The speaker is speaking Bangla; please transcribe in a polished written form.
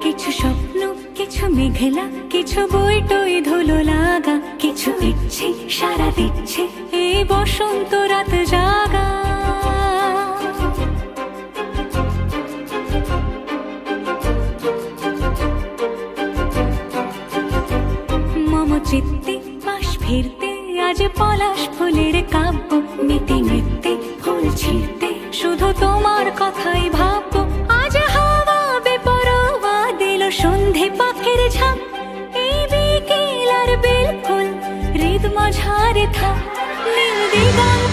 কিছু স্বপ্ন, কিছু মেঘলা, কিছু বই টই ধুলো লাগা, কিছু ইচ্ছে সারা দিচ্ছে এই বসন্ত রাত জাগা। মম চিত্তে পাশ ফিরতে আজ পলাশ ফুলের কাব্য, নিতে নিতে ফুল ছিঁড়তে শুধু তোমার কথাই ভাববো। আজ হাওয়া বেপরোয়া দিল সন্ধে পাখির ঝাঁক, এই বিকেল আর বিলকুল হৃদ মাঝারে থাক নীল দিগন্ত।